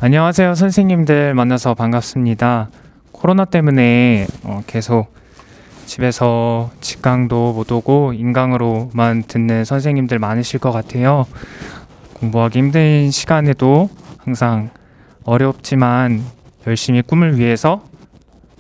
안녕하세요, 선생님들 만나서 반갑습니다. 코로나 때문에 계속 집에서 직강도 못 오고 인강으로만 듣는 선생님들 많으실 것 같아요. 공부하기 힘든 시간에도 항상 어렵지만 열심히 꿈을 위해서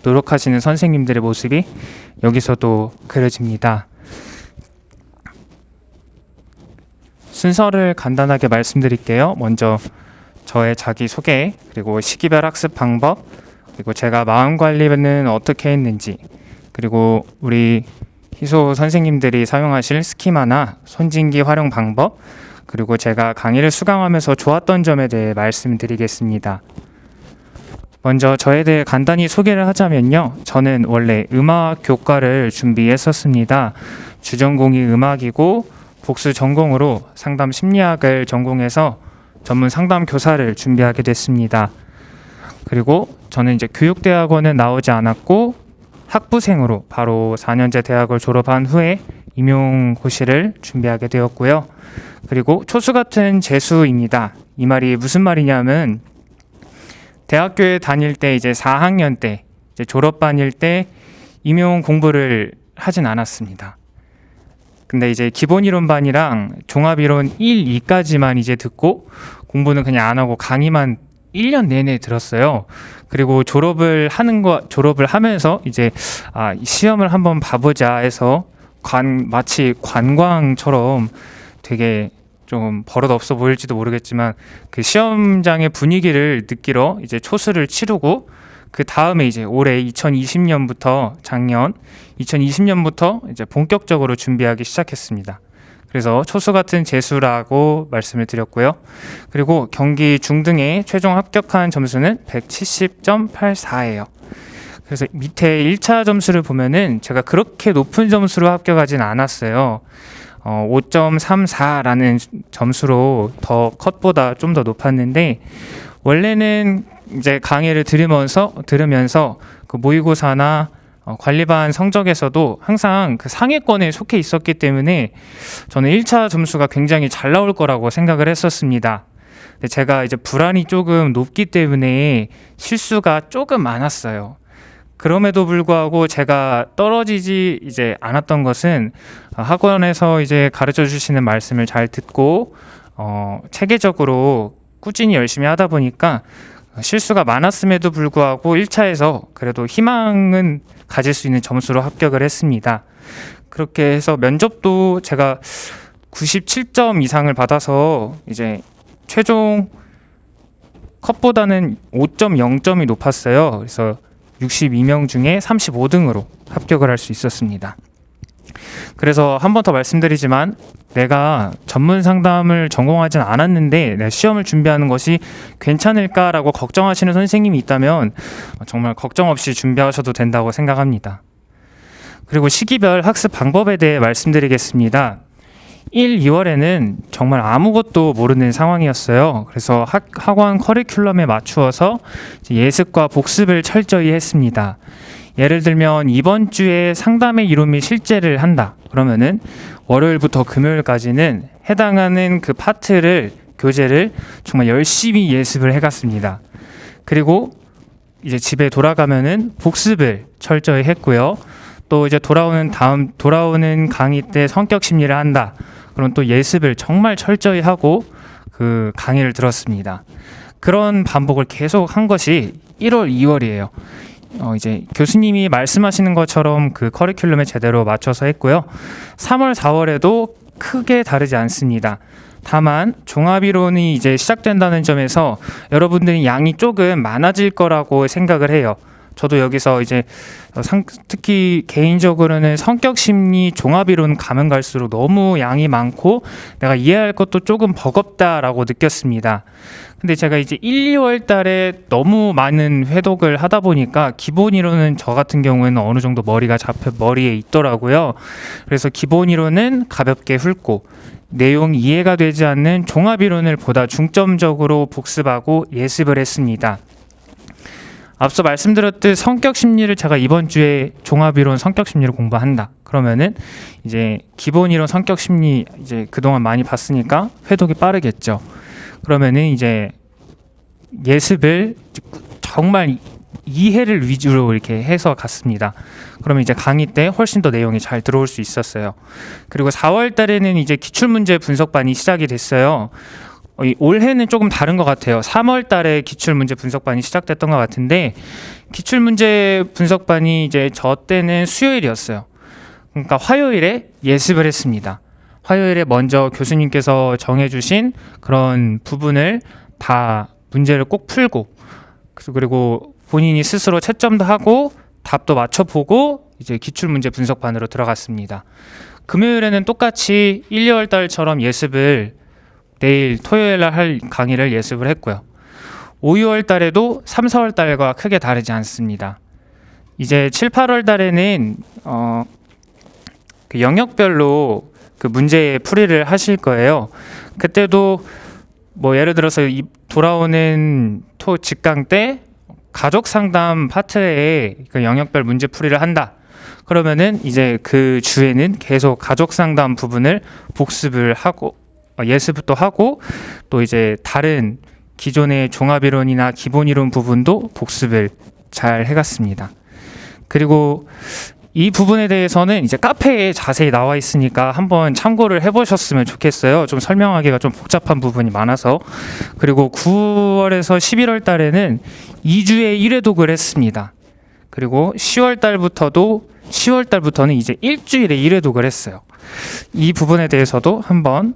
노력하시는 선생님들의 모습이 여기서도 그려집니다. 순서를 간단하게 말씀드릴게요. 먼저 저의 자기소개, 그리고 시기별 학습 방법, 그리고 제가 마음관리는 어떻게 했는지, 그리고 우리 희소 선생님들이 사용하실 스키마나 손진기 활용 방법, 그리고 제가 강의를 수강하면서 좋았던 점에 대해 말씀드리겠습니다. 먼저 저에 대해 간단히 소개를 하자면요. 저는 원래 음악 교과를 준비했었습니다. 주전공이 음악이고 복수 전공으로 상담 심리학을 전공해서 전문 상담 교사를 준비하게 됐습니다. 그리고 저는 이제 교육대학원은 나오지 않았고 학부생으로 바로 4년제 대학을 졸업한 후에 임용고시를 준비하게 되었고요. 그리고 초수 같은 재수입니다. 이 말이 무슨 말이냐면 대학교에 다닐 때 이제 4학년 때 이제 졸업반일 때 임용 공부를 하진 않았습니다. 근데 이제 기본이론반이랑 종합이론 1, 2까지만 이제 듣고 공부는 그냥 안 하고 강의만 1년 내내 들었어요. 그리고 졸업을 하면서 이제 시험을 한번 봐보자 해서 마치 관광처럼 되게 좀 버릇없어 보일지도 모르겠지만 그 시험장의 분위기를 느끼러 이제 초수를 치르고 그 다음에 이제 올해 2020년부터 이제 본격적으로 준비하기 시작했습니다. 그래서 초수 같은 재수라고 말씀을 드렸고요. 그리고 경기 중등에 최종 합격한 점수는 170.84예요. 그래서 밑에 1차 점수를 보면은 제가 그렇게 높은 점수로 합격하진 않았어요. 5.34라는 점수로 더 컷보다 좀 더 높았는데 원래는 이제 강의를 들으면서 그 모의고사나 관리반 성적에서도 항상 그 상위권에 속해 있었기 때문에 저는 1차 점수가 굉장히 잘 나올 거라고 생각을 했었습니다. 근데 제가 이제 불안이 조금 높기 때문에 실수가 조금 많았어요. 그럼에도 불구하고 제가 떨어지지 이제 않았던 것은 학원에서 이제 가르쳐 주시는 말씀을 잘 듣고 체계적으로 꾸준히 열심히 하다 보니까 실수가 많았음에도 불구하고 1차에서 그래도 희망은 가질 수 있는 점수로 합격을 했습니다. 그렇게 해서 면접도 제가 97점 이상을 받아서 이제 최종 컷보다는 5.0점이 높았어요. 그래서 62명 중에 35등으로 합격을 할 수 있었습니다. 그래서 한 번 더 말씀드리지만 내가 전문 상담을 전공하진 않았는데 내 시험을 준비하는 것이 괜찮을까라고 걱정하시는 선생님이 있다면 정말 걱정 없이 준비하셔도 된다고 생각합니다. 그리고 시기별 학습 방법에 대해 말씀드리겠습니다. 1, 2월에는 정말 아무것도 모르는 상황이었어요. 그래서 학원 커리큘럼에 맞추어서 예습과 복습을 철저히 했습니다. 예를 들면 이번 주에 상담의 이론 및 실제를 한다. 그러면은 월요일부터 금요일까지는 해당하는 그 교재를 정말 열심히 예습을 해갔습니다. 그리고 이제 집에 돌아가면은 복습을 철저히 했고요. 또 이제 돌아오는 강의 때 성격 심리를 한다. 그럼 또 예습을 정말 철저히 하고 그 강의를 들었습니다. 그런 반복을 계속 한 것이 1월, 2월이에요. 이제 교수님이 말씀하시는 것처럼 그 커리큘럼에 제대로 맞춰서 했고요. 3월, 4월에도 크게 다르지 않습니다. 다만 종합이론이 이제 시작된다는 점에서 여러분들이 양이 조금 많아질 거라고 생각을 해요. 저도 여기서 이제 특히 개인적으로는 성격심리 종합이론 가면 갈수록 너무 양이 많고 내가 이해할 것도 조금 버겁다라고 느꼈습니다. 근데 제가 이제 1, 2월 달에 너무 많은 회독을 하다 보니까 기본이론은 저 같은 경우에는 어느 정도 머리에 있더라고요. 그래서 기본이론은 가볍게 훑고 내용 이해가 되지 않는 종합이론을 보다 중점적으로 복습하고 예습을 했습니다. 앞서 말씀드렸듯 성격 심리를 제가 이번 주에 종합이론 성격 심리를 공부한다. 그러면은 이제 기본 이론 성격 심리 이제 그동안 많이 봤으니까 회독이 빠르겠죠. 그러면은 이제 예습을 정말 이해를 위주로 이렇게 해서 갔습니다. 그러면 이제 강의 때 훨씬 더 내용이 잘 들어올 수 있었어요. 그리고 4월 달에는 이제 기출문제 분석반이 시작이 됐어요. 올해는 조금 다른 것 같아요. 3월 달에 기출문제 분석반이 시작됐던 것 같은데, 기출문제 분석반이 이제 저 때는 수요일이었어요. 그러니까 화요일에 예습을 했습니다. 화요일에 먼저 교수님께서 정해주신 그런 부분을 다 문제를 꼭 풀고, 그리고 본인이 스스로 채점도 하고 답도 맞춰보고 이제 기출문제 분석반으로 들어갔습니다. 금요일에는 똑같이 1, 2월 달처럼 예습을 내일 토요일 날 할 강의를 예습을 했고요. 5, 6월 달에도 3, 4월 달과 크게 다르지 않습니다. 이제 7, 8월 달에는 그 영역별로 그 문제 풀이를 하실 거예요. 그때도 뭐 예를 들어서 돌아오는 직강 때 가족 상담 파트에 그 영역별 문제 풀이를 한다. 그러면은 이제 그 주에는 계속 가족 상담 부분을 복습을 하고 예습도 하고 또 이제 다른 기존의 종합이론이나 기본이론 부분도 복습을 잘 해갔습니다. 그리고 이 부분에 대해서는 이제 카페에 자세히 나와 있으니까 한번 참고를 해보셨으면 좋겠어요. 좀 설명하기가 좀 복잡한 부분이 많아서. 그리고 9월에서 11월 달에는 2주에 1회 독을 했습니다. 그리고 10월 달부터는 이제 일주일에 1회 독을 했어요. 이 부분에 대해서도 한번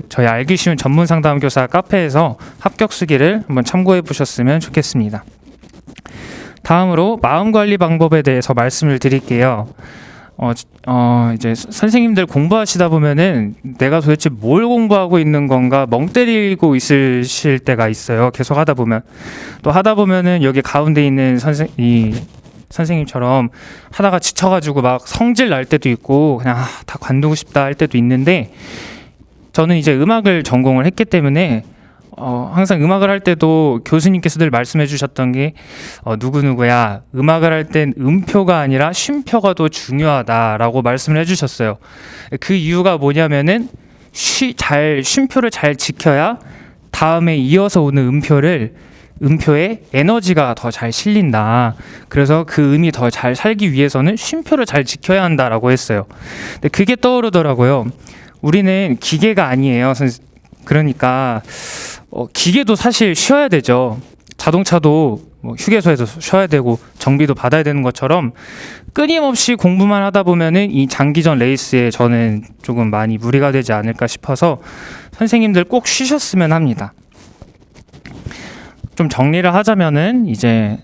저희 알기 쉬운 전문 상담 교사 카페에서 합격 수기를 한번 참고해 보셨으면 좋겠습니다. 다음으로 마음 관리 방법에 대해서 말씀을 드릴게요. 이제 선생님들 공부하시다 보면은 내가 도대체 뭘 공부하고 있는 건가 멍 때리고 있으실 때가 있어요. 계속 하다 보면. 또 하다 보면은 여기 가운데 있는 선생님처럼 하다가 지쳐가지고 막 성질 날 때도 있고 그냥 다 관두고 싶다 할 때도 있는데, 저는 이제 음악을 전공을 했기 때문에 항상 음악을 할 때도 교수님께서 늘 말씀해 주셨던 게 누구누구야 음악을 할 땐 음표가 아니라 쉼표가 더 중요하다라고 말씀을 해주셨어요. 그 이유가 뭐냐면은 쉼표를 잘 지켜야 다음에 이어서 오는 음표에 에너지가 더 잘 실린다. 그래서 그 음이 더 잘 살기 위해서는 쉼표를 잘 지켜야 한다라고 했어요. 근데 그게 떠오르더라고요. 우리는 기계가 아니에요. 그러니까 기계도 사실 쉬어야 되죠. 자동차도 뭐 휴게소에서 쉬어야 되고 정비도 받아야 되는 것처럼 끊임없이 공부만 하다 보면은 이 장기전 레이스에 저는 조금 많이 무리가 되지 않을까 싶어서 선생님들 꼭 쉬셨으면 합니다. 좀 정리를 하자면은 이제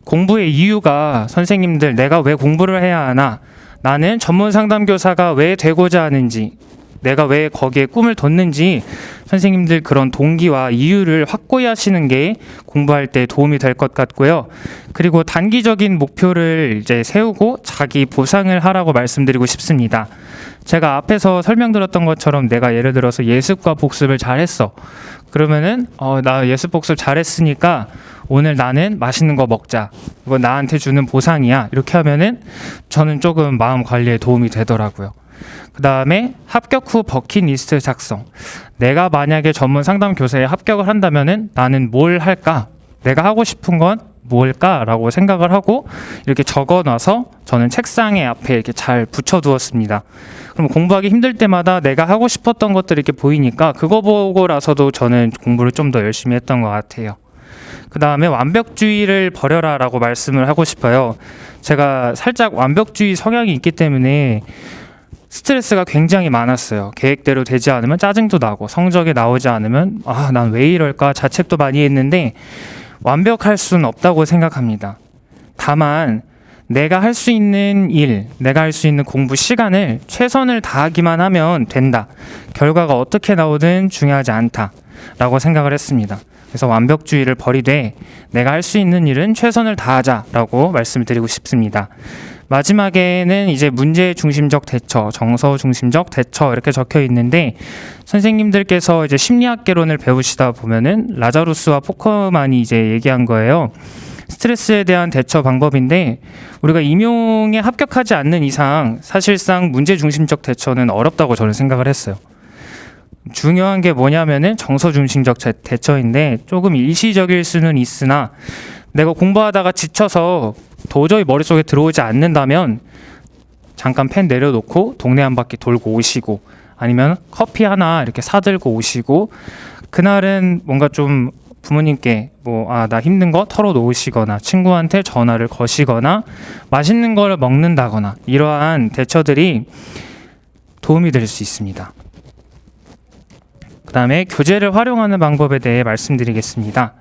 공부의 이유가 선생님들 내가 왜 공부를 해야 하나, 나는 전문 상담교사가 왜 되고자 하는지, 내가 왜 거기에 꿈을 뒀는지 선생님들 그런 동기와 이유를 확고히 하시는 게 공부할 때 도움이 될 것 같고요. 그리고 단기적인 목표를 이제 세우고 자기 보상을 하라고 말씀드리고 싶습니다. 제가 앞에서 설명드렸던 것처럼 내가 예를 들어서 예습과 복습을 잘했어. 그러면은 나 예습 복습 잘했으니까 오늘 나는 맛있는 거 먹자. 이거 나한테 주는 보상이야. 이렇게 하면은 저는 조금 마음 관리에 도움이 되더라고요. 그 다음에 합격 후 버킷리스트 작성. 내가 만약에 전문 상담 교사에 합격을 한다면은 나는 뭘 할까? 내가 하고 싶은 건 뭘까라고 생각을 하고 이렇게 적어놔서 저는 책상에 앞에 이렇게 잘 붙여두었습니다. 그럼 공부하기 힘들 때마다 내가 하고 싶었던 것들이 이렇게 보이니까 그거 보고라서도 저는 공부를 좀 더 열심히 했던 것 같아요. 그 다음에 완벽주의를 버려라 라고 말씀을 하고 싶어요. 제가 살짝 완벽주의 성향이 있기 때문에 스트레스가 굉장히 많았어요. 계획대로 되지 않으면 짜증도 나고 성적이 나오지 않으면 난 왜 이럴까 자책도 많이 했는데 완벽할 수는 없다고 생각합니다. 다만 내가 할 수 있는 일, 내가 할 수 있는 공부 시간을 최선을 다하기만 하면 된다. 결과가 어떻게 나오든 중요하지 않다라고 생각을 했습니다. 그래서 완벽주의를 버리되 내가 할 수 있는 일은 최선을 다하자라고 말씀을 드리고 싶습니다. 마지막에는 이제 문제 중심적 대처, 정서 중심적 대처 이렇게 적혀 있는데, 선생님들께서 이제 심리학개론을 배우시다 보면은 라자루스와 포커만이 이제 얘기한 거예요. 스트레스에 대한 대처 방법인데, 우리가 임용에 합격하지 않는 이상 사실상 문제 중심적 대처는 어렵다고 저는 생각을 했어요. 중요한 게 뭐냐면은 정서 중심적 대처인데 조금 일시적일 수는 있으나 내가 공부하다가 지쳐서 도저히 머릿속에 들어오지 않는다면 잠깐 펜 내려놓고 동네 한 바퀴 돌고 오시고 아니면 커피 하나 이렇게 사들고 오시고 그날은 뭔가 좀 부모님께 나 힘든 거 털어놓으시거나 친구한테 전화를 거시거나 맛있는 걸 먹는다거나 이러한 대처들이 도움이 될 수 있습니다. 그 다음에 교재를 활용하는 방법에 대해 말씀드리겠습니다.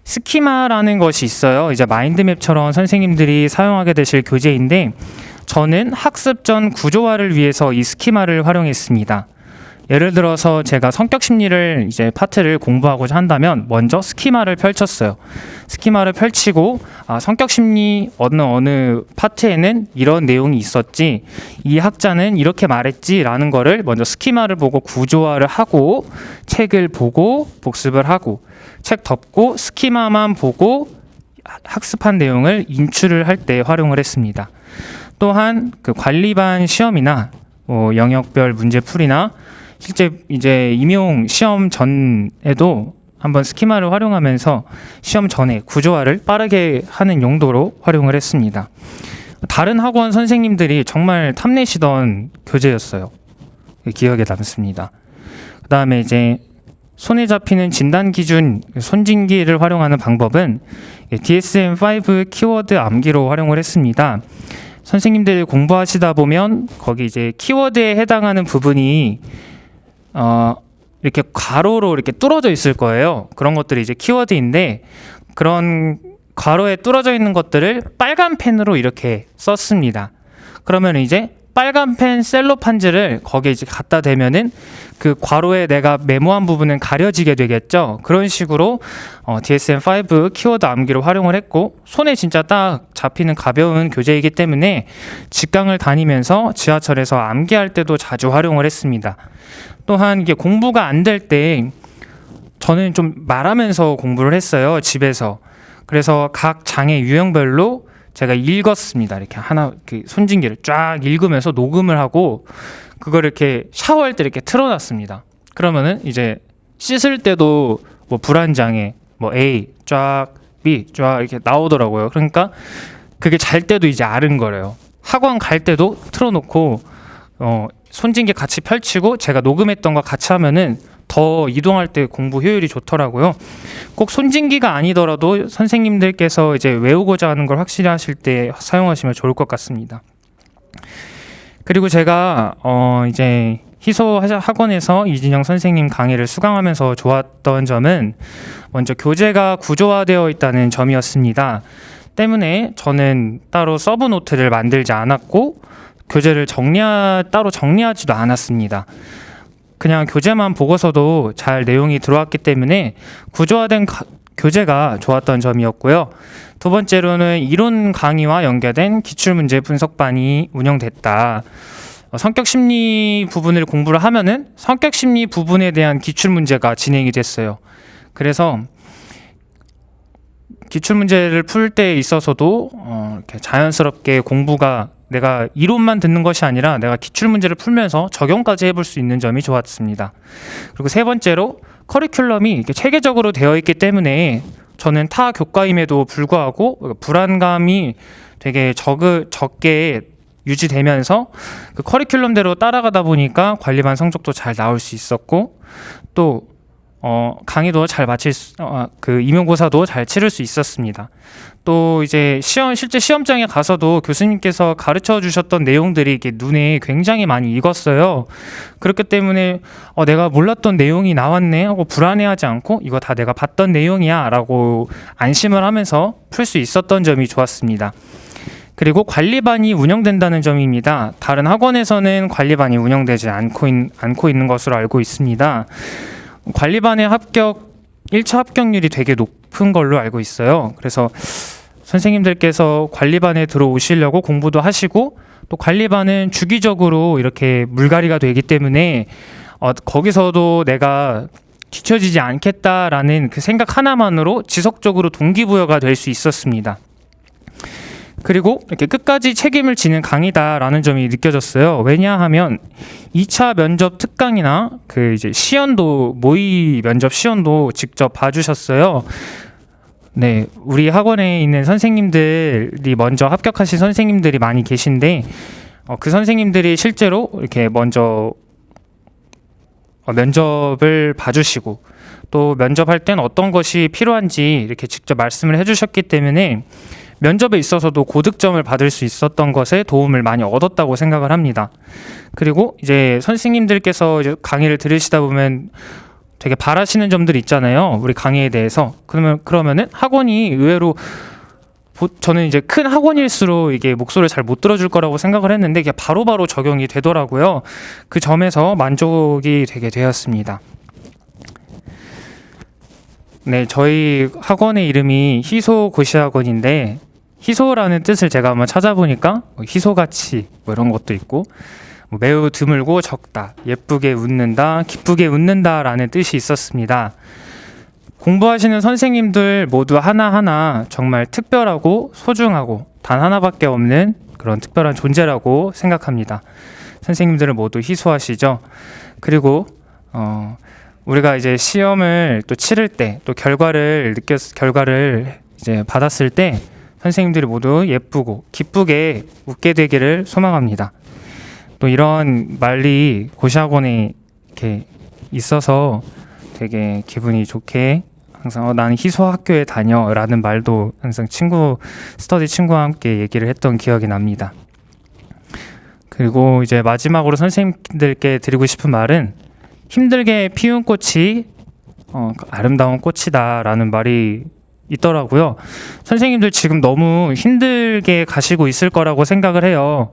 스키마라는 것이 있어요. 이제 마인드맵처럼 선생님들이 사용하게 되실 교재인데 저는 학습 전 구조화를 위해서 이 스키마를 활용했습니다. 예를 들어서 제가 성격 심리를 이제 파트를 공부하고자 한다면 먼저 스키마를 펼쳤어요. 스키마를 펼치고 성격 심리 어느 파트에는 이런 내용이 있었지, 이 학자는 이렇게 말했지라는 거를 먼저 스키마를 보고 구조화를 하고 책을 보고 복습을 하고 책 덮고 스키마만 보고 학습한 내용을 인출을 할 때 활용을 했습니다. 또한 그 관리반 시험이나 영역별 문제풀이나 실제 이제 임용 시험 전에도 한번 스키마를 활용하면서 시험 전에 구조화를 빠르게 하는 용도로 활용을 했습니다. 다른 학원 선생님들이 정말 탐내시던 교재였어요. 기억에 남습니다. 그 다음에 이제 손에 잡히는 진단 기준 손진기를 활용하는 방법은 DSM-5 키워드 암기로 활용을 했습니다. 선생님들이 공부하시다 보면 거기 이제 키워드에 해당하는 부분이 이렇게 가로로 이렇게 뚫어져 있을 거예요. 그런 것들이 이제 키워드인데 그런 가로에 뚫어져 있는 것들을 빨간 펜으로 이렇게 썼습니다. 그러면 이제 빨간 펜 셀로판지를 거기에 이제 갖다 대면은 그 괄호에 내가 메모한 부분은 가려지게 되겠죠. 그런 식으로 DSM-5 키워드 암기를 활용을 했고 손에 진짜 딱 잡히는 가벼운 교재이기 때문에 직강을 다니면서 지하철에서 암기할 때도 자주 활용을 했습니다. 또한 이게 공부가 안 될 때 저는 좀 말하면서 공부를 했어요. 집에서. 그래서 각 장의 유형별로 제가 읽었습니다. 이렇게 하나 손진기를 쫙 읽으면서 녹음을 하고 그걸 이렇게 샤워할 때 이렇게 틀어놨습니다. 그러면은 이제 씻을 때도 불 한 장에 A 쫙 B 쫙 이렇게 나오더라고요. 그러니까 그게 잘 때도 이제 아른거려요. 학원 갈 때도 틀어놓고 손진기 같이 펼치고 제가 녹음했던 거 같이 하면은 더 이동할 때 공부 효율이 좋더라고요. 꼭 손진기가 아니더라도 선생님들께서 이제 외우고자 하는 걸 확실히 하실 때 사용하시면 좋을 것 같습니다. 그리고 제가 이제 희소 학원에서 이진영 선생님 강의를 수강하면서 좋았던 점은 먼저 교재가 구조화되어 있다는 점이었습니다. 때문에 저는 따로 서브 노트를 만들지 않았고 교재를 따로 정리하지도 않았습니다. 그냥 교재만 보고서도 잘 내용이 들어왔기 때문에 구조화된 교재가 좋았던 점이었고요. 두 번째로는 이론 강의와 연계된 기출문제 분석반이 운영됐다. 성격 심리 부분을 공부를 하면은 성격 심리 부분에 대한 기출문제가 진행이 됐어요. 그래서 기출문제를 풀 때 있어서도 이렇게 자연스럽게 공부가 내가 이론만 듣는 것이 아니라 내가 기출문제를 풀면서 적용까지 해볼 수 있는 점이 좋았습니다. 그리고 세 번째로 커리큘럼이 이렇게 체계적으로 되어 있기 때문에 저는 타 교과임에도 불구하고 불안감이 되게 적게 유지되면서 그 커리큘럼대로 따라가다 보니까 관리반 성적도 잘 나올 수 있었고 또 강의도 잘 그 임용고사도 잘 치를 수 있었습니다. 또 이제 실제 시험장에 가서도 교수님께서 가르쳐 주셨던 내용들이 이렇게 눈에 굉장히 많이 익었어요. 그렇기 때문에 내가 몰랐던 내용이 나왔네 하고 불안해하지 않고 이거 다 내가 봤던 내용이야 라고 안심을 하면서 풀 수 있었던 점이 좋았습니다. 그리고 관리반이 운영된다는 점입니다. 다른 학원에서는 관리반이 운영되지 않고 있는 것으로 알고 있습니다. 관리반의 1차 합격률이 되게 높은 걸로 알고 있어요. 그래서 선생님들께서 관리반에 들어오시려고 공부도 하시고 또 관리반은 주기적으로 이렇게 물갈이가 되기 때문에 거기서도 내가 뒤처지지 않겠다라는 그 생각 하나만으로 지속적으로 동기부여가 될 수 있었습니다. 그리고 이렇게 끝까지 책임을 지는 강의다라는 점이 느껴졌어요. 왜냐하면 2차 면접 특강이나 그 이제 시연도 모의 면접 시연도 직접 봐주셨어요. 네, 우리 학원에 있는 선생님들이 먼저 합격하신 선생님들이 많이 계신데 그 선생님들이 실제로 이렇게 먼저 면접을 봐주시고 또 면접할 땐 어떤 것이 필요한지 이렇게 직접 말씀을 해주셨기 때문에 면접에 있어서도 고득점을 받을 수 있었던 것에 도움을 많이 얻었다고 생각을 합니다. 그리고 이제 선생님들께서 이제 강의를 들으시다 보면 되게 바라시는 점들이 있잖아요. 우리 강의에 대해서. 그러면은 학원이 의외로 저는 이제 큰 학원일수록 이게 목소리를 잘 못 들어줄 거라고 생각을 했는데 이게 바로바로 적용이 되더라고요. 그 점에서 만족이 되게 되었습니다. 네, 저희 학원의 이름이 희소고시학원인데 희소라는 뜻을 제가 한번 찾아보니까 희소같이 뭐 이런 것도 있고 매우 드물고 적다, 예쁘게 웃는다, 기쁘게 웃는다라는 뜻이 있었습니다. 공부하시는 선생님들 모두 하나하나 정말 특별하고 소중하고 단 하나밖에 없는 그런 특별한 존재라고 생각합니다. 선생님들은 모두 희소하시죠. 그리고 우리가 이제 시험을 또 치를 때 또 결과를 이제 받았을 때 선생님들이 모두 예쁘고 기쁘게 웃게 되기를 소망합니다. 또 이런 말이 고시학원에 이렇게 있어서 되게 기분이 좋게 항상 나는 희소 학교에 다녀라는 말도 항상 스터디 친구와 함께 얘기를 했던 기억이 납니다. 그리고 이제 마지막으로 선생님들께 드리고 싶은 말은 힘들게 피운 꽃이 아름다운 꽃이다라는 말이 있더라고요. 선생님들 지금 너무 힘들게 가시고 있을 거라고 생각을 해요.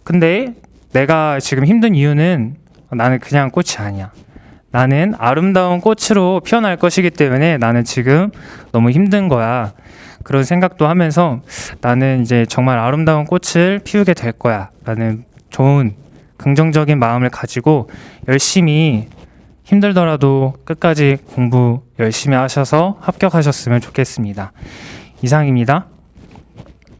근데 내가 지금 힘든 이유는 나는 그냥 꽃이 아니야. 나는 아름다운 꽃으로 피어날 것이기 때문에 나는 지금 너무 힘든 거야. 그런 생각도 하면서 나는 이제 정말 아름다운 꽃을 피우게 될 거야. 라는 좋은 긍정적인 마음을 가지고 열심히 힘들더라도 끝까지 공부 열심히 하셔서 합격하셨으면 좋겠습니다. 이상입니다.